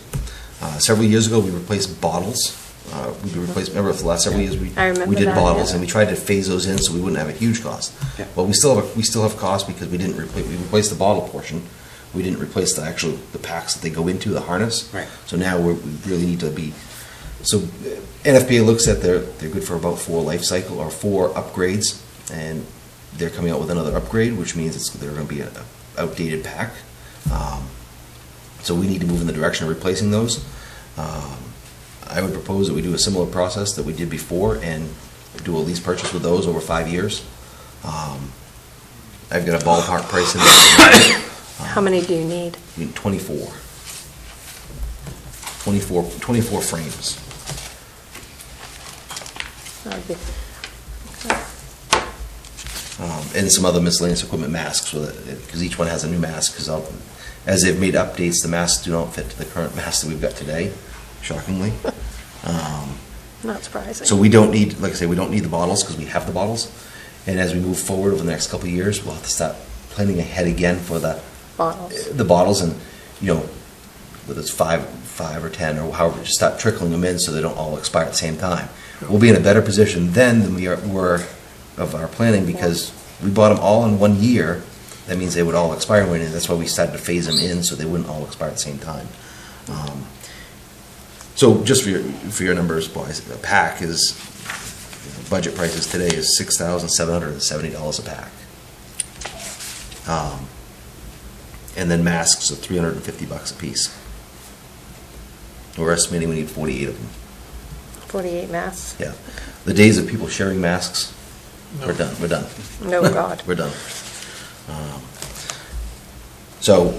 Several years ago, we replaced bottles. Remember for the last several years we did that, bottles, yeah. and we tried to phase those in so we wouldn't have a huge cost. Yeah. But we still have costs because we replaced the bottle portion. We didn't replace the packs that they go into, the harness. Right. So now we really need to be. So NFPA looks at they're good for about 4 life cycle or 4 upgrades, and they're coming out with another upgrade, which means they're going to be an outdated pack. So we need to move in the direction of replacing those. I would propose that we do a similar process that we did before and do a lease purchase with those over 5 years. I've got a ballpark price in there. How many do you need? I mean, 24 frames. That would be- and some other miscellaneous equipment masks, because each one has a new mask, because as they've made updates, the masks do not fit to the current mask that we've got today, shockingly. Not surprising. So we don't need, like I say, we don't need the bottles, because we have the bottles. And as we move forward over the next couple of years, we'll have to start planning ahead again for the bottles, and, whether it's five or 10 or however, just start trickling them in so they don't all expire at the same time. We'll be in a better position then than we were of our planning, because we bought them all in 1 year. That means they would all expire, and that's why we started to phase them in so they wouldn't all expire at the same time. So just for your numbers, boys, a pack is, budget prices today is $6,770 a pack. And then masks are $350 a piece. We're estimating we need 48 of them. 48 masks? Yeah. The days of people sharing masks, we're done. We're done. No, God. We're done. So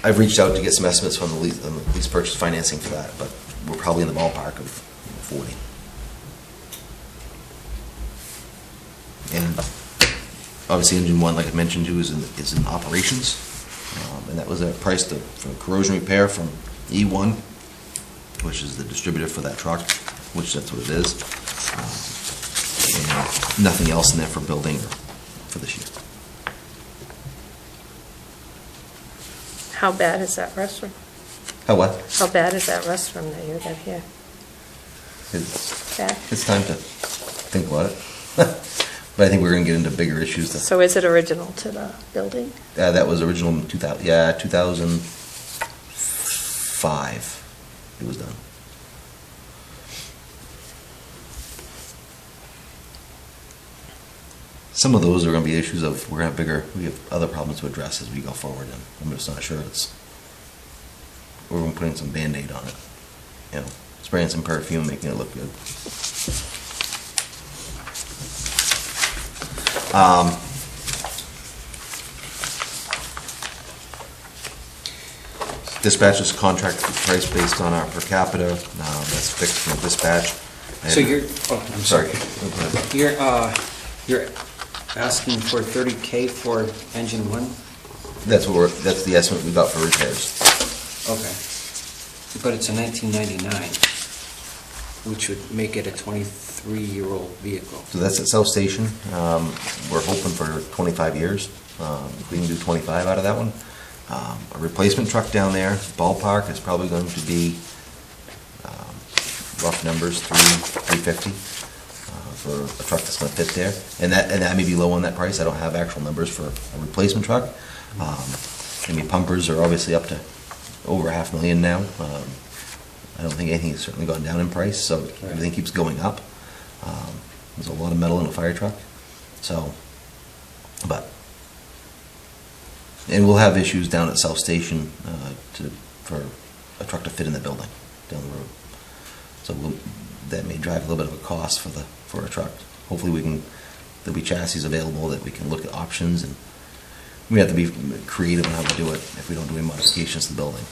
I've reached out to get some estimates from the lease purchase financing for that, but we're probably in the ballpark of 40. And obviously, engine one, like I mentioned to you, is in operations, and that was priced for corrosion repair from E1, which is the distributor for that truck, which that's what it is, and nothing else in there for building or for this year. How bad is that restroom? How what? How bad is that restroom that you got here? Bad? It's time to think about it. But I think we're going to get into bigger issues. So is it original to the building? That was original in 2005. It was done. Some of those are going to be issues of we have other problems to address as we go forward, and I'm just not sure we're going to put in some Band-Aid on it. Spraying some perfume, making it look good. Dispatch is contract price based on our per capita. That's fixed from dispatch. So I'm sorry. Sorry. You're asking for $30K for engine one? That's the estimate we got for repairs. Okay. But it's a 1999, which would make it a 23-year-old vehicle. So that's at South Station. We're hoping for 25 years. If we can do 25 out of that one. A replacement truck down there, ballpark, is probably going to be, rough numbers, $350 for a truck that's going to fit there. And that may be low on that price. I don't have actual numbers for a replacement truck. Pumpers are obviously up to over $500,000 now. I don't think anything has certainly gone down in price, so everything keeps going up. There's a lot of metal in a fire truck. And we'll have issues down at South Station for a truck to fit in the building down the road. So that may drive a little bit of a cost for a truck. Hopefully there'll be chassis available that we can look at options, and we have to be creative on how to do it if we don't do any modifications to the building.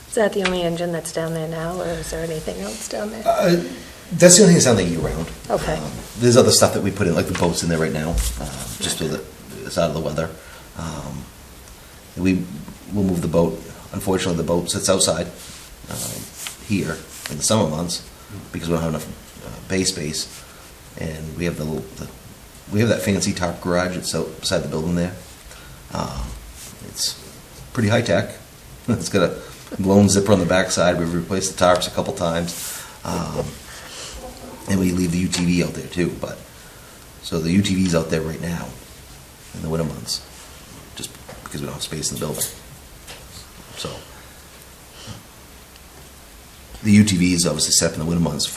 Is that the only engine that's down there now, or is there anything else down there? That's the only thing that's down there year-round. Okay. There's other stuff that we put in, like the boat's in there right now, just so that it's out of the weather. We'll move the boat. Unfortunately, the boat sits outside here in the summer months because we don't have enough bay space, and we have that fancy top garage that's out beside the building there. It's pretty high tech. It's got a blown zipper on the backside. We've replaced the tarps a couple times, and we leave the UTV out there too. So the UTV's out there right now in the winter months, just because we don't have space in the building. So the UTV is obviously set up in the winter months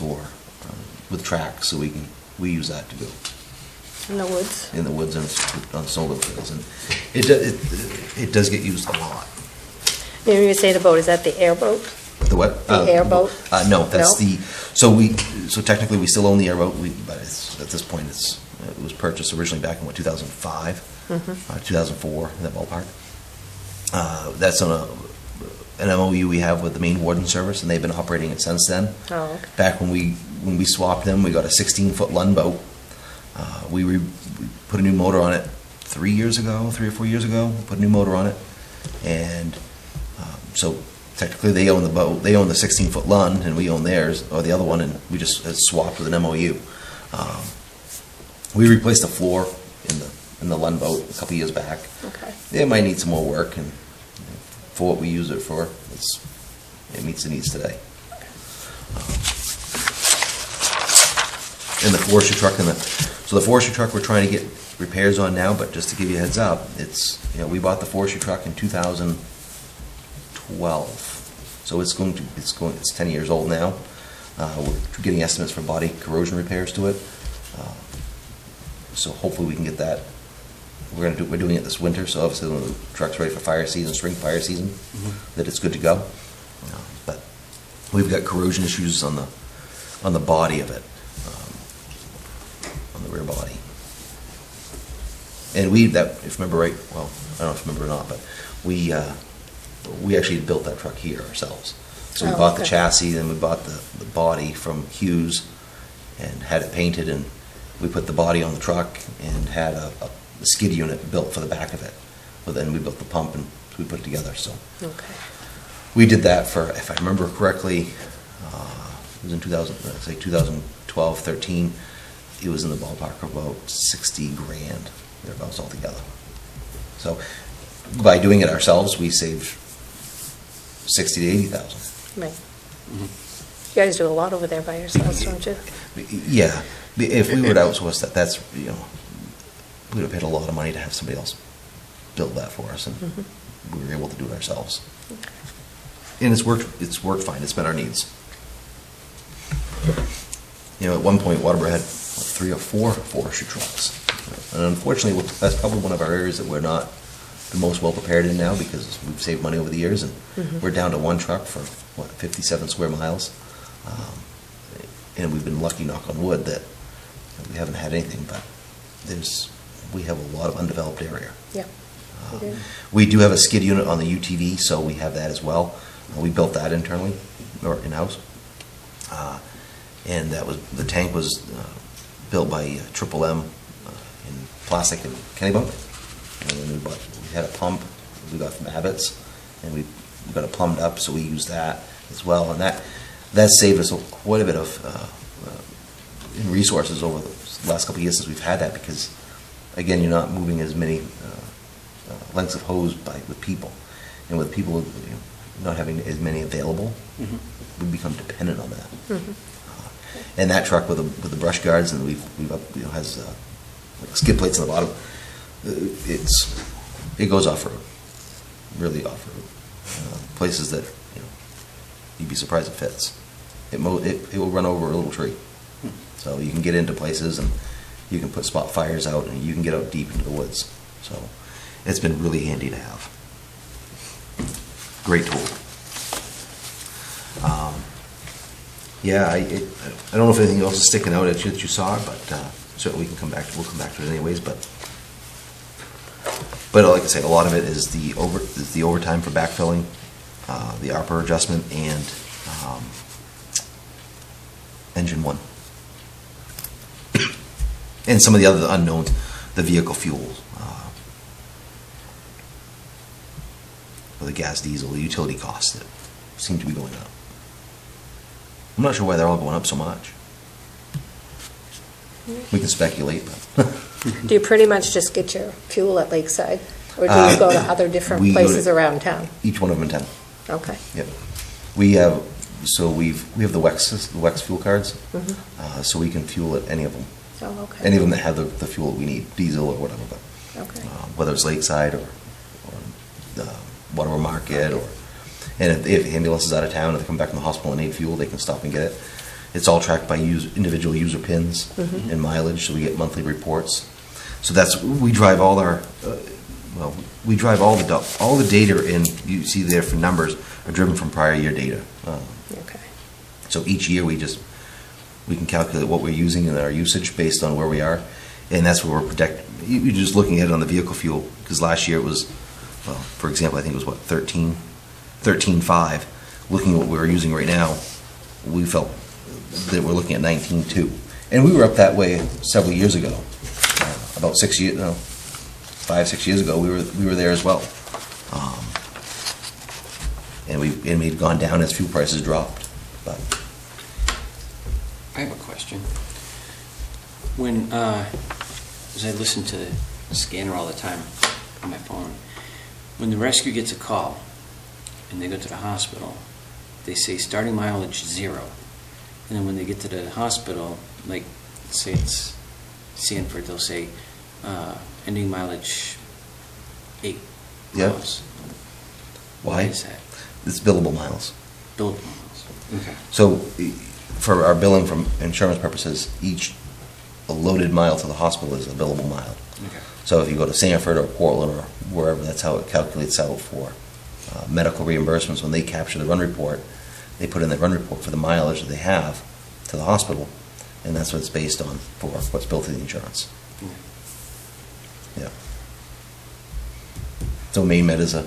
with tracks, so we use that to go In the woods? in the woods and on snow trails, and it does get used a lot. When you say the boat, is that the airboat? The what? The airboat? No, that's No? so technically we still own the airboat, but at this point it was purchased originally back in 2005, 2004, in that ballpark. That's on an MOU we have with the Maine Warden Service, and they've been operating it since then. Oh, okay. Back when we swapped them, we got a 16-foot Lund boat We put a new motor on it 3 or 4 years ago. We put a new motor on it, and so technically they own the boat. They own the 16-foot Lund, and we own theirs, or the other one, and we just swapped with an MOU. We replaced the floor in the Lund boat a couple years back. Okay. It might need some more work, and for what we use it for, it meets the needs today. And the forestry truck so the forestry truck we're trying to get repairs on now, but just to give you a heads up, we bought the forestry truck in 2012, so it's 10 years old now. We're getting estimates for body corrosion repairs to it, so hopefully we can get that. We're doing it this winter, so obviously when the truck's ready for spring fire season, that it's good to go. But we've got corrosion issues on the body of it. On the rear body. And if you remember right, well, I don't know if you remember or not, but we actually built that truck here ourselves. So we bought the chassis, then we bought the body from Hughes and had it painted, and we put the body on the truck and had a skid unit built for the back of it. But then we built the pump and we put it together. So we did that for, if I remember correctly, it was in 2012, 13. It was in the ballpark of about $60,000 thereabouts altogether. So by doing it ourselves, we saved $60,000 to $80,000. Right. You guys do a lot over there by yourselves, don't you? Yeah. If we would outsource that, we would have paid a lot of money to have somebody else build that for us, and we were able to do it ourselves. And it's worked fine. It's met our needs. At one point, Waterboro had 3 or 4 forestry trucks. And unfortunately, that's probably one of our areas that we're not the most well prepared in now, because we've saved money over the years, and we're down to 1 truck for 57 square miles. And we've been lucky, knock on wood, that we haven't had anything, but we have a lot of undeveloped area. Yeah. We do have a skid unit on the UTV, so we have that as well. We built that internally, or in-house. And the tank was built by Triple M in plastic in Kennebunk. And then we had a pump we got from Abbott's, and we got it plumbed up, so we used that as well. And that saved us quite a bit of in resources over the last couple of years since we've had that, because, again, you're not moving as many lengths of hose with people. And with people not having as many available, we become dependent on that. And that truck with the brush guards, and has skid plates on the bottom. It goes off road, really off road, places that you'd be surprised it fits. It will run over a little tree, so you can get into places, and you can put spot fires out, and you can get out deep into the woods. So it's been really handy to have. Great tool. I don't know if anything else is sticking out that you saw, but certainly we'll come back to it anyways. But like I said, a lot of it is the overtime for backfilling, the ARPA adjustment, and engine 1, and some of the other unknowns, the vehicle fuels, or the gas, diesel, the utility costs that seem to be going up. I'm not sure why they're all going up so much. We can speculate, but Do you pretty much just get your fuel at Lakeside, or do you go to other different places around town? Each one of them in town. Okay. Yep. We have the WEX fuel cards, so we can fuel at any of them. Oh, okay. Any of them that have the fuel that we need, diesel or whatever. But Okay. whether it's Lakeside or Waterboro Market, and if the ambulance is out of town and they come back from the hospital and need fuel, they can stop and get it. It's all tracked by individual user pins and mileage, so we get monthly reports. So we drive all our we drive all the data in. You see there for numbers are driven from prior year data. Okay. So each year we can calculate what we're using and our usage based on where we are, and that's where we're protected. You're just looking at it on the vehicle fuel, because last year it was, well, for example, I think it was 13.5. Looking at what we're using right now, we felt that we're looking at 19.2, And we were up that way several years ago. About 6 years, no, 5, 6 years ago, we were there as well. And we'd gone down as fuel prices dropped. But I have a question. When, as I listen to the scanner all the time on my phone, when the rescue gets a call and they go to the hospital, they say starting mileage 0. And then when they get to the hospital, like, say it's Sanford, they'll say ending mileage 8 Yep. miles. why? Is that? It's billable miles. Billable miles. Okay. So for our billing from insurance purposes, each loaded mile to the hospital is a billable mile. Okay. So if you go to Sanford or Portland or wherever, that's how it calculates out for medical reimbursements. When they capture the run report, they put in the run report for the mileage that they have to the hospital, and that's what it's based on for what's billed to the insurance. Yeah. So Maine Med is a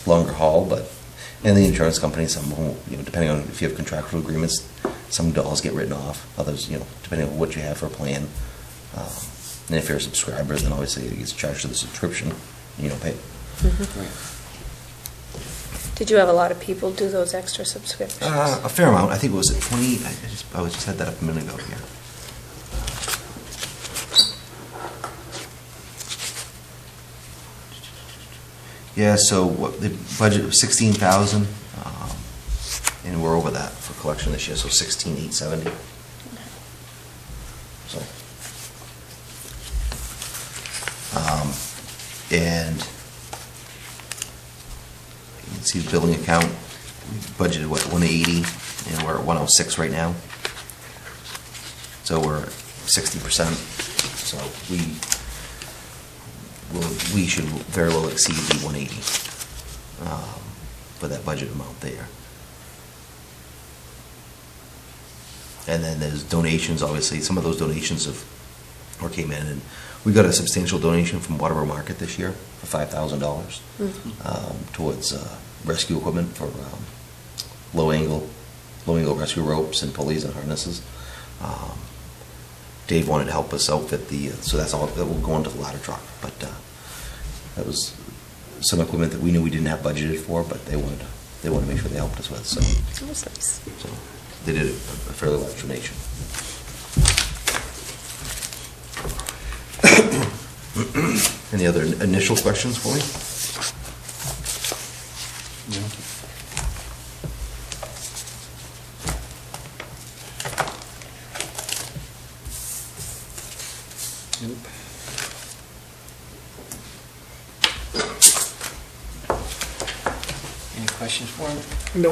longer haul, but, and the insurance company, some of them, depending on if you have contractual agreements, some dollars get written off, others, depending on what you have for a plan. And if you're a subscriber, then obviously it gets charged to the subscription, and you don't pay. Right. Did you have a lot of people do those extra subscriptions? A fair amount. I think it was at 20. I just had that up a minute ago. Yeah. Yeah. So what the budget was 16,000, and we're over that for collection this year. So 16,870. So, and you can see the billing account, we budgeted, 180, and we're at 106 right now. So we're at 60%. So we should very well exceed the 180 for that budget amount there. And then there's donations, obviously. Some of those donations came in, and we got a substantial donation from Waterboro Market this year for $5,000 towards rescue equipment for low angle rescue ropes and pulleys and harnesses. Dave wanted to help us outfit so that's all that will go into the ladder truck. But that was some equipment that we knew we didn't have budgeted for, but they wanted to make sure they helped us with. So That was nice. so they did a fairly large donation. Any other initial questions for me? No. Nope. Any questions for him? No.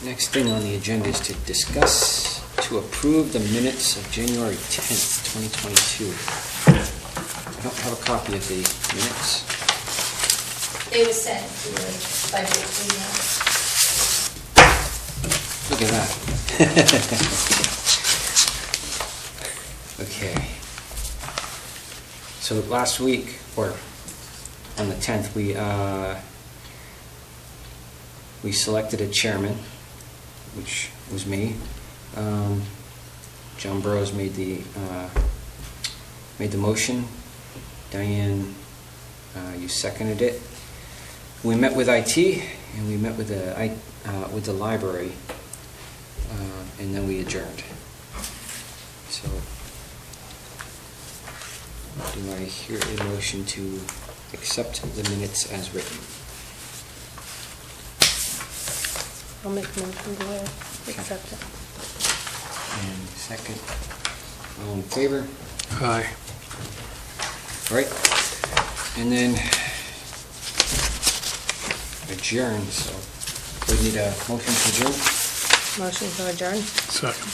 Next thing on the agenda is to discuss, to approve the minutes of January 10th, 2022. I don't have a copy of the minutes. They were sent to the budget email. Look at that. Okay. So last week, or on the 10th, we selected a chairman, which was me. John Burrows made the motion. Diane, you seconded it. We met with IT, and we met with the library, and then we adjourned. So, do I hear a motion to accept the minutes as written? I'll make a motion to accept it. And second, all in favor? Aye. All right, and then adjourn, so we need a motion to adjourn. Motion to adjourn? Second.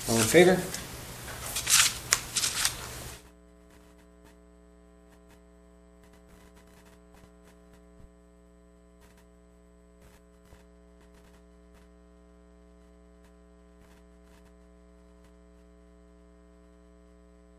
All in favor?